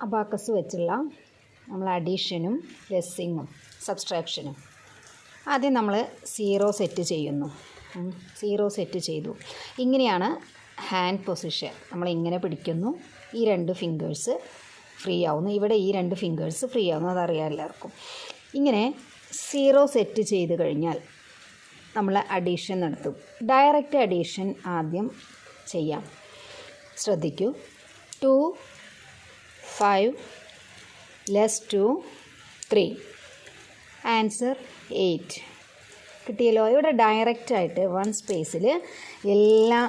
Abacus വെച്ചുള്ള നമ്മൾ അഡീഷനും ലെസ്സിങ്ങും സബ്സ്ട്രാക്ഷനും. ആദ്യം നമ്മൾ സീറോ സെറ്റ് ചെയ്യുന്നു. സീറോ സെറ്റ് ചെയ്തു. ഇങ്ങനെയാണ് ഹാൻഡ് പൊസിഷൻ. നമ്മളിങ്ങനെ പിടിക്കുന്നു, ഈ രണ്ട് ഫിംഗേഴ്സ് ഫ്രീ ആവുന്നു, ഇവിടെ ഈ രണ്ട് ഫിംഗേഴ്സ് ഫ്രീ ആവുന്നു, അതറിയാം എല്ലാവർക്കും. ഇങ്ങനെ സീറോ സെറ്റ് ചെയ്ത് കഴിഞ്ഞാൽ നമ്മൾ അഡീഷൻ നടത്തും. ഡയറക്റ്റ് അഡീഷൻ ആദ്യം ചെയ്യാം. ശ്രദ്ധിക്കൂ. 2 5 ലെസ് 2 3 ആൻസർ 8 കിട്ടിയല്ലോ. ഇവിടെ ഡയറക്റ്റായിട്ട് വൺ സ്പേസിൽ എല്ലാ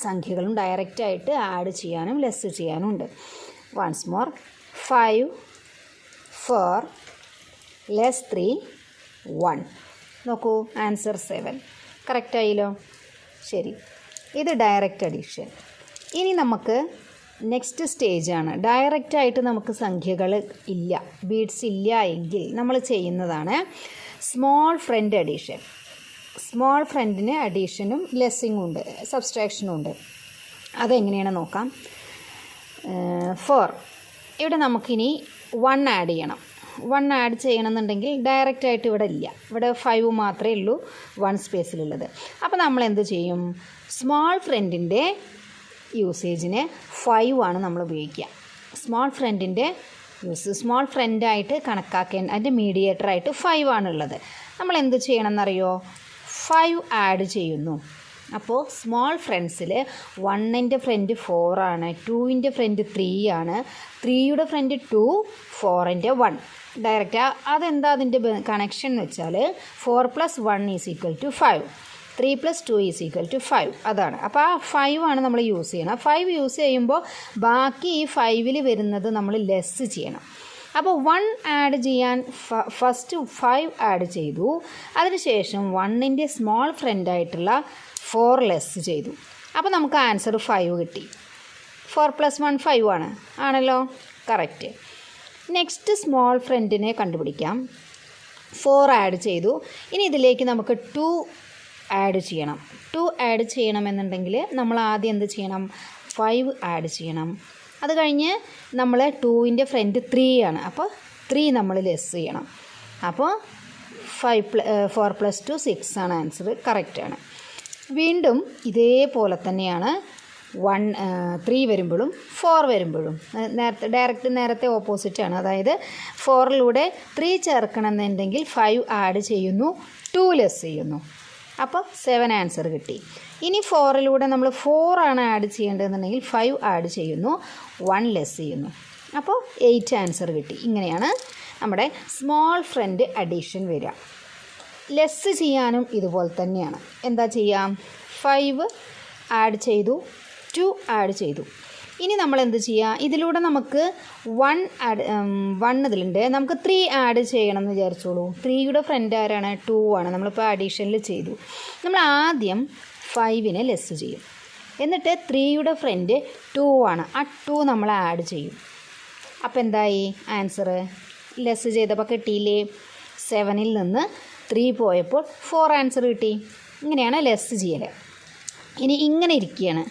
സംഖ്യകളും ഡയറക്റ്റായിട്ട് ആഡ് ചെയ്യാനും ലെസ് ചെയ്യാനും ഉണ്ട്. Once more 5 4 less 3 1. നോക്കൂ, ആൻസർ 7. കറക്റ്റായില്ലോ. ശരി, ഇത് ഡയറക്റ്റ് അഡീഷൻ. ഇനി നമുക്ക് നെക്സ്റ്റ് സ്റ്റേജാണ്. ഡയറക്റ്റായിട്ട് നമുക്ക് സംഖ്യകൾ ഇല്ല, ബീഡ്സ് ഇല്ല എങ്കിൽ നമ്മൾ ചെയ്യുന്നതാണ് സ്മോൾ ഫ്രണ്ട് അഡീഷൻ. സ്മോൾ ഫ്രണ്ടിന് അഡീഷനും ലെസ്സിങ്ങും ഉണ്ട്, സബ്സ്ട്രാക്ഷനും ഉണ്ട്. അതെങ്ങനെയാണ് നോക്കാം. 4 ഇവിടെ നമുക്കിനി 1 ആഡ് ചെയ്യണം. 1 ആഡ് ചെയ്യണമെന്നുണ്ടെങ്കിൽ ഡയറക്റ്റായിട്ട് ഇവിടെ ഇല്ല, ഇവിടെ 5 മാത്രമേ ഉള്ളൂ 1 സ്പേസിലുള്ളത്. അപ്പോൾ നമ്മൾ എന്ത് ചെയ്യും? സ്മോൾ ഫ്രണ്ടിൻ്റെ യൂസേജിന് 5 ആണ് നമ്മൾ ഉപയോഗിക്കുക. സ്മോൾ ഫ്രണ്ടിൻ്റെ സ്മോൾ ഫ്രണ്ടായിട്ട് കണക്കാക്കേണ്ട അതിൻ്റെ മീഡിയേറ്ററായിട്ട് 5 ആണുള്ളത്. നമ്മൾ എന്ത് ചെയ്യണമെന്നറിയോ? 5 ആഡ് ചെയ്യുന്നു. അപ്പോൾ സ്മോൾ ഫ്രണ്ട്സിൽ 1ൻ്റെ ഫ്രണ്ട് 4 ആണ്, 2ൻ്റെ ഫ്രണ്ട് 3 ആണ്, 3യുടെ ഫ്രണ്ട് 2, 4ൻ്റെ 1. ഡയറക്റ്റ് അതെന്താ അതിൻ്റെ കണക്ഷൻ എന്ന് വെച്ചാൽ 4 + 1 = 5, 3 + 2 = 5. അതാണ്. അപ്പോൾ ആ 5 ആണ് നമ്മൾ യൂസ് ചെയ്യണം. 5 യൂസ് ചെയ്യുമ്പോൾ ബാക്കി ഈ 5ൽ വരുന്നത് നമ്മൾ ലെസ് ചെയ്യണം. അപ്പോൾ 1 ആഡ് ചെയ്യാൻ ഫസ്റ്റ് 5 ആഡ് ചെയ്തു. അതിനുശേഷം 1ൻ്റെ സ്മോൾ ഫ്രണ്ടായിട്ടുള്ള 4 ലെസ് ചെയ്തു. അപ്പോൾ നമുക്ക് ആൻസർ 5 കിട്ടി. 4 + 1 5 ആണ്, ആണല്ലോ. കറക്റ്റ്. നെക്സ്റ്റ് സ്മോൾ ഫ്രണ്ടിനെ കണ്ടുപിടിക്കാം. 4 ആഡ് ചെയ്തു. ഇനി ഇതിലേക്ക് നമുക്ക് 2 ആഡ് ചെയ്യണം. 2 ആഡ് ചെയ്യണമെന്നുണ്ടെങ്കിൽ നമ്മൾ ആദ്യം എന്ത് ചെയ്യണം? 5 ആഡ് ചെയ്യണം. അത് കഴിഞ്ഞ് നമ്മൾ 2ൻ്റെ ഫ്രണ്ട് 3 ആണ്, അപ്പോൾ 3 നമ്മൾ ലെസ് ചെയ്യണം. അപ്പോൾ 4 + 2 6 ആണ് ആൻസർ. കറക്റ്റാണ്. വീണ്ടും ഇതേപോലെ തന്നെയാണ് 3 വരുമ്പോഴും 4 വരുമ്പോഴും നേരത്തെ ഓപ്പോസിറ്റാണ്. അതായത് 4ലൂടെ 3 ചേർക്കണമെന്നുണ്ടെങ്കിൽ 5 ആഡ് ചെയ്യുന്നു, 2 ലെസ് ചെയ്യുന്നു. അപ്പോൾ 7 ആൻസർ കിട്ടി. ഇനി 4ലൂടെ നമ്മൾ 4 ആണ് ആഡ് ചെയ്യേണ്ടതെന്നുണ്ടെങ്കിൽ 5 ആഡ് ചെയ്യുന്നു, 1 ലെസ് ചെയ്യുന്നു. അപ്പോൾ 8 ആൻസർ കിട്ടി. ഇങ്ങനെയാണ് നമ്മുടെ സ്മോൾ ഫ്രണ്ട് അഡീഷൻ വരിക. ലെസ് ചെയ്യാനും ഇതുപോലെ തന്നെയാണ്. എന്താ ചെയ്യാം? 5 ആഡ് ചെയ്തു, 2 ആഡ് ചെയ്തു. ഇനി നമ്മൾ എന്ത് ചെയ്യുക? ഇതിലൂടെ നമുക്ക് 1 ഇതിലുണ്ട്, നമുക്ക് 3 ആഡ് ചെയ്യണം എന്ന് വിചാരിച്ചോളൂ. 3യുടെ ഫ്രണ്ട് ആരാണ്? 2 ആണ്. നമ്മളിപ്പോൾ അഡീഷനിൽ ചെയ്തു. നമ്മൾ ആദ്യം 5നെ ലെസ് ചെയ്യും. എന്നിട്ട് 3യുടെ ഫ്രണ്ട് 2 ആണ്, ആ 2 നമ്മൾ ആഡ് ചെയ്യും. അപ്പോൾ എന്തായി ആൻസർ? ലെസ് ചെയ്തപ്പോൾ കിട്ടിയില്ലേ? 7ൽ നിന്ന് 3 പോയപ്പോൾ 4 ആൻസർ കിട്ടി. ഇങ്ങനെയാണ് ലെസ് ചെയ്യൽ. ഇനി ഇങ്ങനെ ഇരിക്കുകയാണ്.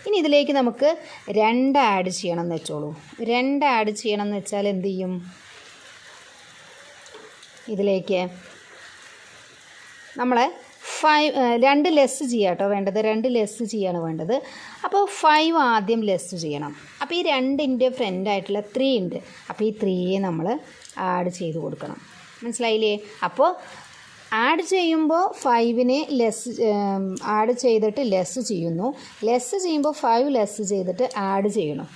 ഇനി ഇതിലേക്ക് നമുക്ക് 2 ആഡ് ചെയ്യണം എന്ന് വെച്ചോളൂ. 2 ആഡ് ചെയ്യണം എന്ന് വെച്ചാൽ എന്ത് ചെയ്യും? ഇതിലേക്ക് നമ്മൾ 2 ലെസ് ചെയ്യാം കേട്ടോ വേണ്ടത്. 2 ലെസ് ചെയ്യാണ് വേണ്ടത്. അപ്പോൾ 5 ആദ്യം ലെസ് ചെയ്യണം. അപ്പോൾ ഈ 2ൻ്റെ ഫ്രണ്ടായിട്ടുള്ള 3 ഉണ്ട്. അപ്പോൾ ഈ 3യെ നമ്മൾ ആഡ് ചെയ്ത് കൊടുക്കണം. മനസ്സിലായില്ലേ? അപ്പോൾ ആഡ് ചെയ്യുമ്പോൾ 5നെ ലെസ് ആഡ് ചെയ്തിട്ട് ലെസ് ചെയ്യുന്നു. ലെസ് ചെയ്യുമ്പോൾ 5 ലെസ് ചെയ്തിട്ട് ആഡ് ചെയ്യണം.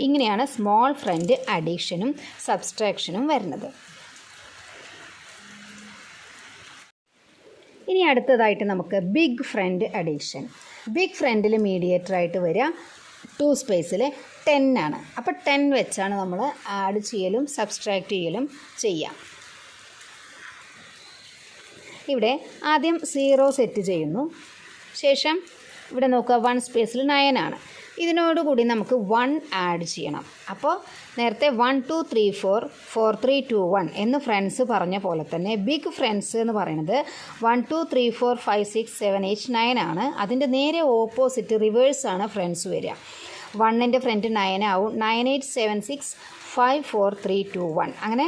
ഇങ്ങനെയാണ് സ്മോൾ ഫ്രണ്ട് അഡീഷനും സബ്സ്ട്രാക്ഷനും വരുന്നത്. ഇനി അടുത്തതായിട്ട് നമുക്ക് ബിഗ് ഫ്രണ്ട് അഡീഷൻ. ബിഗ് ഫ്രണ്ടിൽ മീഡിയേറ്ററായിട്ട് വരിക 2 സ്പേസിൽ 10 ആണ്. അപ്പോൾ 10 വെച്ചാണ് നമ്മൾ ആഡ് ചെയ്യലും സബ്സ്ട്രാക്റ്റ് ചെയ്യലും ചെയ്യാം. ഇവിടെ ആദ്യം 0 സെറ്റ് ചെയ്യുന്നു. ശേഷം ഇവിടെ നോക്കുക 1 സ്പേസിൽ 9 ആണ്. ഇതിനോടുകൂടി നമുക്ക് 1 ആഡ് ചെയ്യണം. അപ്പോൾ നേരത്തെ 1 2 3 4 4 3 2 1 എന്ന് ഫ്രണ്ട്സ് പറഞ്ഞ പോലെ തന്നെ ബിഗ് ഫ്രണ്ട്സ് എന്ന് പറയുന്നത് 1 2 3 4 5 6 7 8 9 ആണ്. അതിൻ്റെ നേരെ ഓപ്പോസിറ്റ് റിവേഴ്സാണ് ഫ്രണ്ട്സ് വരിക. 1ൻ്റെ ഫ്രണ്ട് 9 ആവും. 98765431 അങ്ങനെ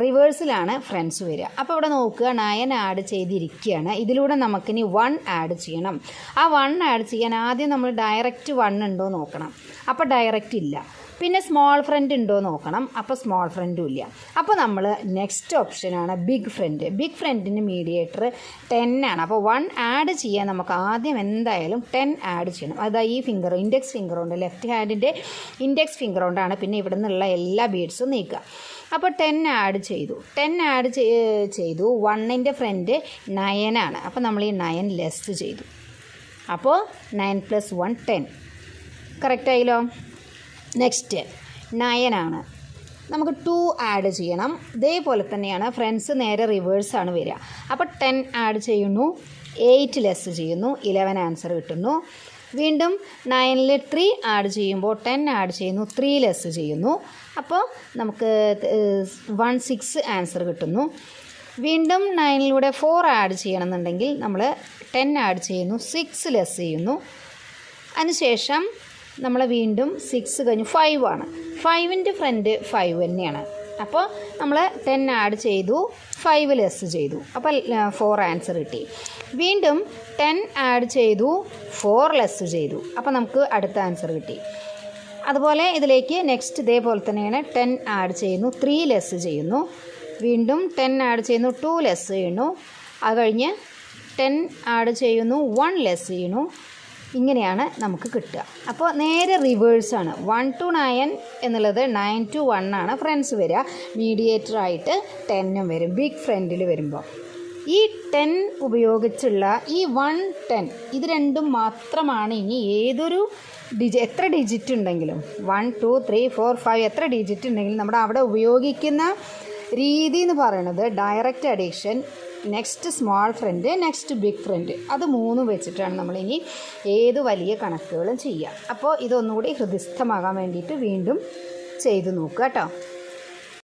റിവേഴ്സിലാണ് ഫ്രണ്ട്സ് വരിക. അപ്പോൾ ഇവിടെ നോക്കുക 9 ആഡ് ചെയ്തിരിക്കുകയാണ്. ഇതിലൂടെ നമുക്കിനി 1 ആഡ് ചെയ്യണം. ആ 1 ആഡ് ചെയ്യാൻ ആദ്യം നമ്മൾ ഡയറക്റ്റ് 1 ഉണ്ടോ നോക്കണം. അപ്പോൾ ഡയറക്റ്റ് ഇല്ല. പിന്നെ സ്മോൾ ഫ്രണ്ട് ഉണ്ടോ നോക്കണം. അപ്പോൾ സ്മോൾ ഫ്രണ്ടും ഇല്ല. അപ്പോൾ നമ്മൾ നെക്സ്റ്റ് ഓപ്ഷനാണ് ബിഗ് ഫ്രണ്ട്. ബിഗ് ഫ്രണ്ടിന് മീഡിയേറ്റർ 10 ആണ്. അപ്പോൾ 1 ആഡ് ചെയ്യാൻ നമുക്ക് ആദ്യം എന്തായാലും 10 ആഡ് ചെയ്യണം. അതായത് ഈ ഫിംഗർ ഇൻഡെക്സ് ഫിംഗർ കൊണ്ട് ലെഫ്റ്റ് ഹാൻഡിൻ്റെ ഇൻഡെക്സ് ഫിംഗർ കൊണ്ടാണ് പിന്നെ ഇവിടെ നിന്നുള്ള എല്ലാ ബീഡ്സും നീക്കുക. അപ്പോൾ 10 ആഡ് ചെയ്തു. 10 ആഡ് ചെയ്തു. 1ൻ്റെ ഫ്രണ്ട് 9 ആണ്. അപ്പോൾ നമ്മൾ ഈ 9 ലെസ് ചെയ്തു. അപ്പോൾ 9 + 1 10. കറക്റ്റായില്ലോ. നെക്സ്റ്റ് 9 ആണ്. നമുക്ക് 2 ആഡ് ചെയ്യണം. ഇതേപോലെ തന്നെയാണ് ഫ്രണ്ട്സ് നേരെ റിവേഴ്സാണ് വരിക. അപ്പോൾ 10 ആഡ് ചെയ്യുന്നു, 8 ലെസ് ചെയ്യുന്നു, 11 ആൻസർ കിട്ടുന്നു. വീണ്ടും 9ൽ 3 ആഡ് ചെയ്യുമ്പോൾ 10 ആഡ് ചെയ്യുന്നു, 3 ലെസ് ചെയ്യുന്നു. അപ്പോൾ നമുക്ക് 16 ആൻസർ കിട്ടുന്നു. വീണ്ടും 9ലൂടെ 4 ആഡ് ചെയ്യണമെന്നുണ്ടെങ്കിൽ നമ്മൾ 10 ആഡ് ചെയ്യുന്നു, 6 ലെസ് ചെയ്യുന്നു. അതിനുശേഷം നമ്മൾ വീണ്ടും 6 കഴിഞ്ഞ് 5 ആണ്. 5ൻ്റെ ഫ്രണ്ട് 5 തന്നെയാണ്. അപ്പോൾ നമ്മൾ 10 ആഡ് ചെയ്തു, 5 ലെസ് ചെയ്തു. അപ്പോൾ 4 ആൻസർ കിട്ടി. വീണ്ടും 10 ആഡ് ചെയ്തു, 4 ലെസ് ചെയ്തു. അപ്പോൾ നമുക്ക് അടുത്ത ആൻസർ കിട്ടി. അതുപോലെ ഇതിലേക്ക് നെക്സ്റ്റ് ഇതേപോലെ തന്നെയാണ്. 10 ആഡ് ചെയ്യുന്നു, 3 ലെസ് ചെയ്യുന്നു. വീണ്ടും 10 ആഡ് ചെയ്യുന്നു, 2 ലെസ് ചെയ്യുന്നു. അത് കഴിഞ്ഞ് 10 ആഡ് ചെയ്യുന്നു, 1 ലെസ് ചെയ്യുന്നു. ഇങ്ങനെയാണ് നമുക്ക് കിട്ടുക. അപ്പോൾ നേരെ റിവേഴ്സാണ്. 1 to 9 എന്നുള്ളത് 9 to 1 ആണ് ഫ്രണ്ട്സ് വരിക. മീഡിയേറ്ററായിട്ട് 10 വരും ബിഗ് ഫ്രണ്ടിൽ വരുമ്പോൾ. ഈ 10 ഉപയോഗിച്ചുള്ള ഈ 1 10 ഇത് രണ്ടും മാത്രമാണ് ഇനി ഏതൊരു എത്ര ഡിജിറ്റ് ഉണ്ടെങ്കിലും 1 2 3 4 5 എത്ര ഡിജിറ്റ് ഉണ്ടെങ്കിലും നമ്മുടെ അവിടെ ഉപയോഗിക്കുന്ന രീതി എന്ന് പറയുന്നത് direct addition, next small friend, next big friend, അത് 3 വെച്ചിട്ടാണ് നമ്മളിനി ഏത് വലിയ കണക്കുകളും ചെയ്യുക. അപ്പോൾ ഇതൊന്നുകൂടി ഹൃദിസ്ഥമാകാൻ വേണ്ടിയിട്ട് വീണ്ടും ചെയ്ത് നോക്കുക കേട്ടോ.